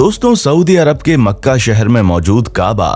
दोस्तों, सऊदी अरब के मक्का शहर में मौजूद काबा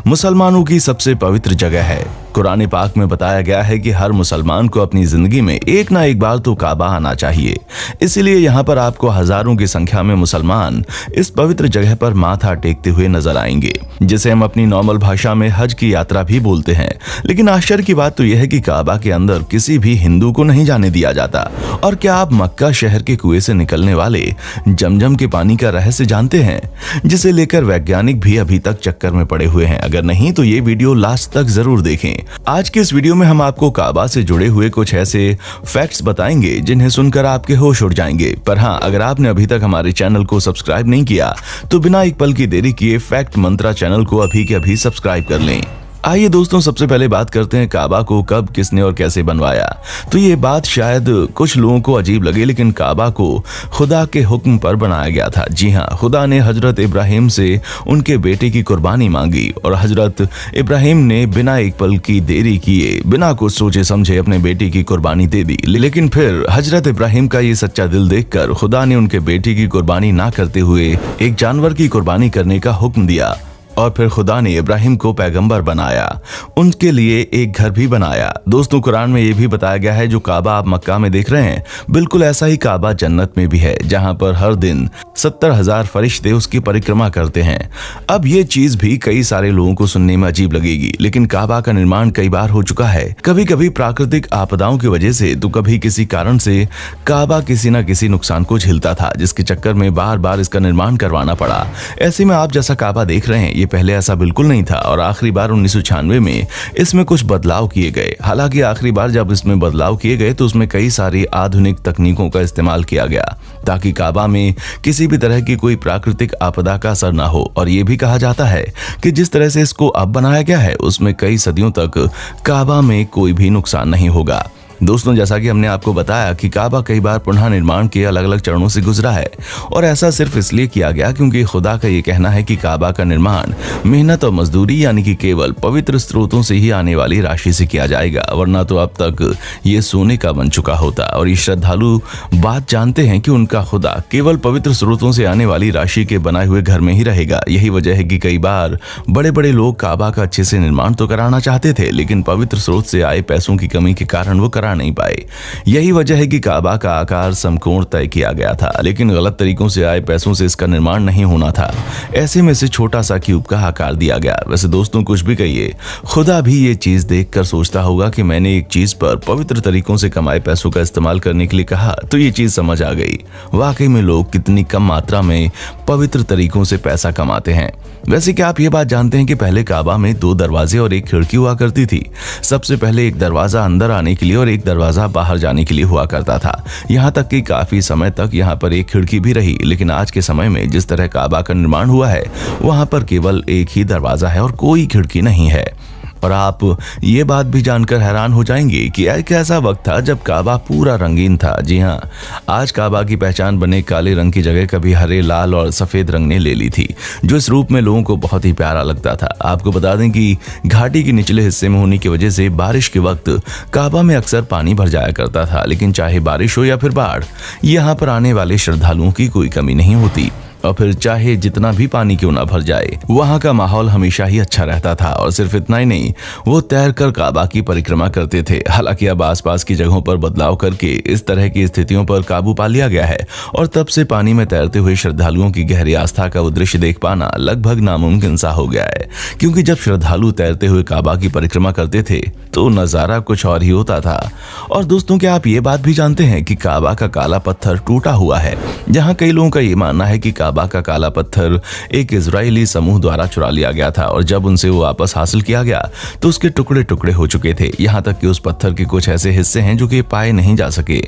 मुसलमानों की सबसे पवित्र जगह है। कुरान पाक में बताया गया है कि हर मुसलमान को अपनी जिंदगी में एक ना एक बार तो काबा आना चाहिए। इसीलिए यहाँ पर आपको हजारों की संख्या में मुसलमान इस पवित्र जगह पर माथा टेकते हुए नजर आएंगे, जिसे हम अपनी नॉर्मल भाषा में हज की यात्रा भी बोलते हैं। लेकिन आश्चर्य की बात तो यह है कि काबा के अंदर किसी भी हिंदू को नहीं जाने दिया जाता। और क्या आप मक्का शहर के कुएं से निकलने वाले जमजम के पानी का रहस्य जानते हैं, जिसे लेकर वैज्ञानिक भी अभी तक चक्कर में पड़े हुए हैं? अगर नहीं तो ये वीडियो लास्ट तक जरूर देखें। आज के इस वीडियो में हम आपको काबा से जुड़े हुए कुछ ऐसे फैक्ट्स बताएंगे जिन्हें सुनकर आपके होश उड़ जाएंगे। पर हाँ, अगर आपने अभी तक हमारे चैनल को सब्सक्राइब नहीं किया तो बिना एक पल की देरी किए फैक्ट मंत्रा चैनल को अभी के अभी सब्सक्राइब कर लें। आइए दोस्तों, सबसे पहले बात करते हैं काबा को कब, किसने और कैसे बनवाया। तो ये बात शायद कुछ लोगों को अजीब लगे, लेकिन काबा को खुदा के हुक्म पर बनाया गया था। जी हाँ, खुदा ने हजरत इब्राहिम से उनके बेटे की कुर्बानी मांगी और हजरत इब्राहिम ने बिना एक पल की देरी किए, बिना कुछ सोचे समझे अपने बेटे की कुर्बानी दे दी। लेकिन फिर हजरत इब्राहिम का ये सच्चा दिल देखकर खुदा ने उनके बेटे की कुर्बानी ना करते हुए एक जानवर की कुर्बानी करने का हुक्म दिया। और फिर खुदा ने इब्राहिम को पैगंबर बनाया, उनके लिए एक घर भी बनाया। दोस्तों, कुरान में ये भी बताया गया है जो काबा आप मक्का में देख रहे हैं, बिल्कुल ऐसा ही काबा जन्नत में भी है, जहां पर हर दिन 70,000 फरिश्ते उसकी परिक्रमा करते हैं। अब ये चीज भी कई सारे लोगों को सुनने में अजीब लगेगी, लेकिन काबा का निर्माण कई बार हो चुका है। कभी कभी प्राकृतिक आपदाओं की वजह से तो कभी किसी कारण से काबा किसी न किसी नुकसान को झेलता था, जिसके चक्कर में बार बार इसका निर्माण करवाना पड़ा। ऐसे में आप जैसा काबा देख रहे हैं, ये पहले ऐसा बिल्कुल नहीं था और आखिरी बार 1996 में इसमें कुछ बदलाव किए गए। हालांकि आखिरी बार जब इसमें बदलाव किए गए तो उसमें कई सारी आधुनिक तकनीकों का इस्तेमाल किया गया ताकि काबा में किसी भी तरह की कोई प्राकृतिक आपदा का असर ना हो। और ये भी कहा जाता है कि जिस तरह से इसको अब बनाया गया है उसमें कई सदियों तक काबा में कोई भी नुकसान नहीं होगा। दोस्तों, जैसा कि हमने आपको बताया कि काबा कई बार पुनः निर्माण के अलग अलग चरणों से गुजरा है और ऐसा सिर्फ इसलिए किया गया क्योंकि खुदा का ये कहना है कि काबा का निर्माण मेहनत और मजदूरी यानी कि केवल पवित्र स्रोतों से ही आने वाली राशि से किया जाएगा, वरना तो अब तक ये सोने का बन चुका होता। और ये श्रद्धालु बात जानते हैं कि उनका खुदा केवल पवित्र स्रोतों से आने वाली राशि के बनाए हुए घर में ही रहेगा। यही वजह है कि कई बार बड़े बड़े लोग काबा का अच्छे से निर्माण तो कराना चाहते थे, लेकिन पवित्र स्रोत से आए पैसों की कमी के कारण वो नहीं पाए। यही वजह है कि काबा का आकार समकोण तय किया गया था, लेकिन गलत तरीकों से आए पैसों से इसका निर्माण नहीं होना था। ऐसे में इसे छोटा सा क्यूब का आकार दिया गया। वैसे दोस्तों, कुछ भी कहिए, खुदा भी ये चीज देखकर सोचता होगा कि मैंने एक चीज पर पवित्र तरीकों से कमाए पैसों का इस्तेमाल करने के लिए कहा तो ये चीज समझ आ गई। वाकई में लोग कितनी कम मात्रा में पवित्र तरीकों से पैसा कमाते हैं। वैसे क्या आप ये बात जानते हैं कि पहले काबा में 2 दरवाजे और एक खिड़की हुआ करती थी। सबसे पहले एक दरवाजा अंदर आने के लिए और एक दरवाजा बाहर जाने के लिए हुआ करता था। यहाँ तक कि काफी समय तक यहाँ पर एक खिड़की भी रही, लेकिन आज के समय में जिस तरह काबा का निर्माण हुआ है वहां पर केवल एक ही दरवाजा है और कोई खिड़की नहीं है। और आप ये बात भी जानकर हैरान हो जाएंगे कि एक ऐसा वक्त था जब काबा पूरा रंगीन था। जी हाँ, आज काबा की पहचान बने काले रंग की जगह कभी हरे, लाल और सफेद रंग ने ले ली थी, जो इस रूप में लोगों को बहुत ही प्यारा लगता था। आपको बता दें कि घाटी के निचले हिस्से में होने की वजह से बारिश के वक्त काबा में अक्सर पानी भर जाया करता था, लेकिन चाहे बारिश हो या फिर बाढ़, यहाँ पर आने वाले श्रद्धालुओं की कोई कमी नहीं होती। और फिर चाहे जितना भी पानी क्यों ना भर जाए, वहाँ का माहौल हमेशा ही अच्छा रहता था। और सिर्फ इतना ही नहीं, वो तैरकर काबा की परिक्रमा करते थे। हालांकि अब आसपास की जगहों पर बदलाव करके इस तरह की स्थितियों पर काबू पा लिया गया है और तब से पानी में तैरते हुए श्रद्धालुओं की गहरी आस्था का वो दृश्य देख पाना लगभग नामुमकिन सा हो गया है। क्योंकि जब श्रद्धालु तैरते हुए काबा की परिक्रमा करते थे तो नजारा कुछ और ही होता था। और दोस्तों, क्या आप ये बात भी जानते हैं कि काबा का काला पत्थर टूटा हुआ है? जहाँ कई लोगों का ये मानना है कि काबा का काला पत्थर एक इजरायली समूह द्वारा चुरा लिया गया था और जब उनसे वो वापस हासिल किया गया तो उसके टुकड़े टुकड़े हो चुके थे। यहाँ तक कि उस पत्थर के कुछ ऐसे हिस्से हैं जो कि पाए नहीं जा सके।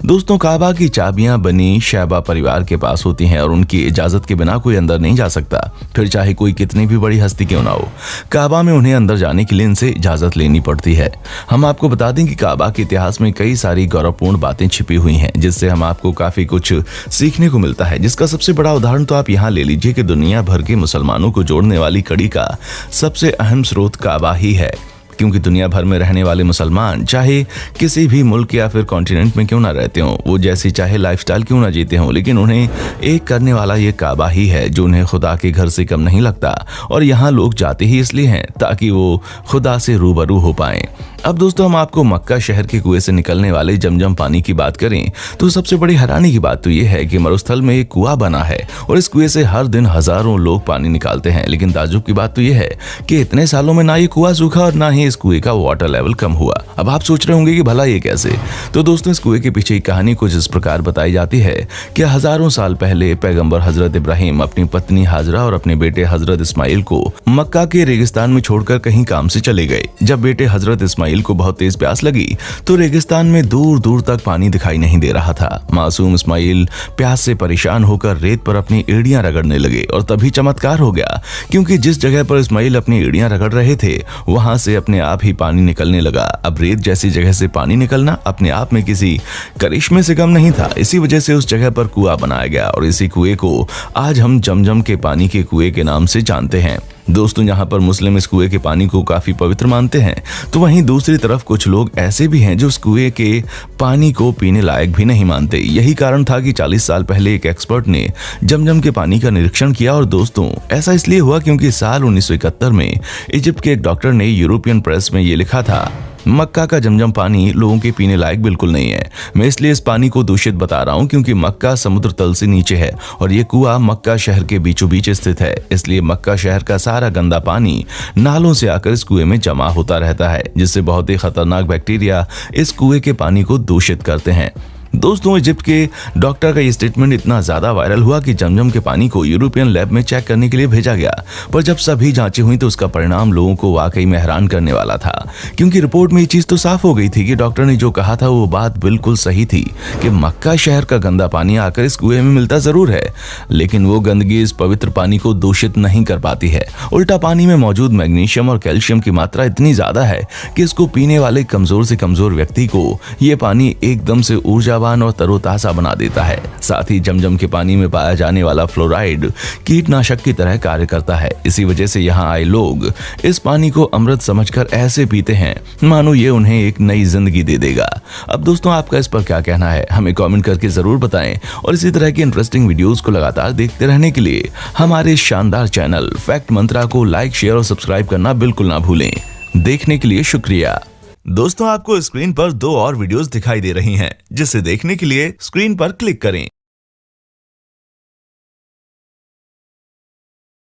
दोस्तों, काबा की चाबियां बनी शैबा परिवार के पास होती हैं और उनकी इजाजत के बिना कोई अंदर नहीं जा सकता। फिर चाहे कोई कितनी भी बड़ी हस्ती क्यों ना हो, काबा में उन्हें अंदर जाने के लिए इनसे इजाजत लेनी पड़ती है। हम आपको बता दें कि काबा के इतिहास में कई सारी गौरवपूर्ण बातें छिपी हुई हैं, जिससे हम आपको काफी कुछ सीखने को मिलता है। जिसका सबसे बड़ा उदाहरण तो आप यहाँ ले लीजिए कि दुनिया भर के मुसलमानों को जोड़ने वाली कड़ी का सबसे अहम स्रोत काबा ही है। क्योंकि दुनिया भर में रहने वाले मुसलमान चाहे किसी भी मुल्क या फिर कॉन्टिनेंट में क्यों ना रहते हों, वो जैसी चाहे लाइफस्टाइल क्यों ना जीते हों, लेकिन उन्हें एक करने वाला ये काबा ही है जो उन्हें खुदा के घर से कम नहीं लगता। और यहाँ लोग जाते ही इसलिए हैं ताकि वो खुदा से रूबरू हो पाएं। अब दोस्तों हम आपको मक्का शहर के कुएं से निकलने वाले जमजम पानी की बात करें तो सबसे बड़ी हैरानी की बात तो ये है कि मरुस्थल में एक कुआं बना है और इस कुएं से हर दिन हजारों लोग पानी निकालते हैं। लेकिन ताज्जुब की बात तो ये है कि इतने सालों में ना ये कुआं सूखा और ना ही इस कुएं का वाटर लेवल कम हुआ। अब आप सोच रहे होंगे कि भला ये कैसे? तो दोस्तों इस कुएं के पीछे की कहानी कुछ इस प्रकार बताई जाती है कि हजारों साल पहले पैगंबर हजरत इब्राहिम अपनी पत्नी हाजरा और अपने बेटे हजरत इस्माइल को मक्का के रेगिस्तान में छोड़कर कहीं काम से चले गए। जब बेटे हजरत इस्माइल को बहुत तेज प्यास लगी तो रेगिस्तान में दूर दूर तक पानी दिखाई नहीं दे रहा था। मासूम इस्माइल प्यास से परेशान होकर रेत पर अपनी एड़ियां रगड़ने लगे और तभी चमत्कार हो गया, क्योंकि जिस जगह पर इस्माइल अपनी एड़ियां रगड़ रहे थे वहां से अपने आप ही पानी निकलने लगा। अब रेत जैसी जगह से पानी निकलना अपने आप में किसी करिश्मे से कम नहीं था। इसी वजह से उस जगह पर कुआं बनाया गया और इसी कुएं को आज हम जमजम के पानी के कुएं के नाम से जानते हैं। दोस्तों यहाँ पर मुस्लिम इस कुएं के पानी को काफी पवित्र मानते हैं, तो वहीं दूसरी तरफ कुछ लोग ऐसे भी हैं जो इस कुएं के पानी को पीने लायक भी नहीं मानते। यही कारण था कि 40 साल पहले एक एक्सपर्ट ने जमजम के पानी का निरीक्षण किया और दोस्तों ऐसा इसलिए हुआ क्योंकि साल 1971 में इजिप्ट के एक डॉक्टर ने यूरोपियन प्रेस में ये लिखा था, मक्का का जमजम पानी लोगों के पीने लायक बिल्कुल नहीं है। मैं इसलिए इस पानी को दूषित बता रहा हूँ क्योंकि मक्का समुद्र तल से नीचे है और ये कुआं मक्का शहर के बीचों बीच स्थित है। इसलिए मक्का शहर का सारा गंदा पानी नालों से आकर इस कुएं में जमा होता रहता है, जिससे बहुत ही खतरनाक बैक्टीरिया इस कुएं के पानी को दूषित करते हैं। दोस्तों इजिप्ट के डॉक्टर का ये स्टेटमेंट इतना ज्यादा वायरल हुआ कि जमजम के पानी को यूरोपियन लैब में चेक करने के लिए भेजा गया, पर जब सभी जांचें हुई तो उसका परिणाम लोगों को वाकई में हैरान करने वाला था, क्योंकि रिपोर्ट में ये चीज तो साफ हो गई थी कि डॉक्टर ने जो कहा था वो बात बिल्कुल सही थी कि मक्का शहर का गंदा पानी आकर इस कुएं में मिलता जरूर है, लेकिन वो गंदगी इस पवित्र पानी को दूषित नहीं कर पाती है। उल्टा पानी में मौजूद मैग्नीशियम और कैल्शियम की मात्रा इतनी ज्यादा है कि इसको पीने वाले कमजोर से कमजोर व्यक्ति को ये पानी एकदम से ऊर्जा और तरोताजा बना देता है। साथ ही जमजम के पानी में पाया जाने वाला फ्लोराइड कीटनाशक की तरह कार्य करता है। इसी वजह से यहाँ आए लोग इस पानी को अमृत समझकर ऐसे पीते हैं मानो ये उन्हें एक नई जिंदगी दे देगा। अब दोस्तों आपका इस पर क्या कहना है हमें कमेंट करके जरूर बताएं और इसी तरह की इंटरेस्टिंग वीडियोस को लगातार देखते रहने के लिए हमारे शानदार चैनल फैक्ट मंत्रा को लाइक, शेयर और सब्सक्राइब करना बिल्कुल ना भूलें। देखने के लिए शुक्रिया। दोस्तों आपको स्क्रीन पर 2 और वीडियोस दिखाई दे रही हैं, जिसे देखने के लिए स्क्रीन पर क्लिक करें।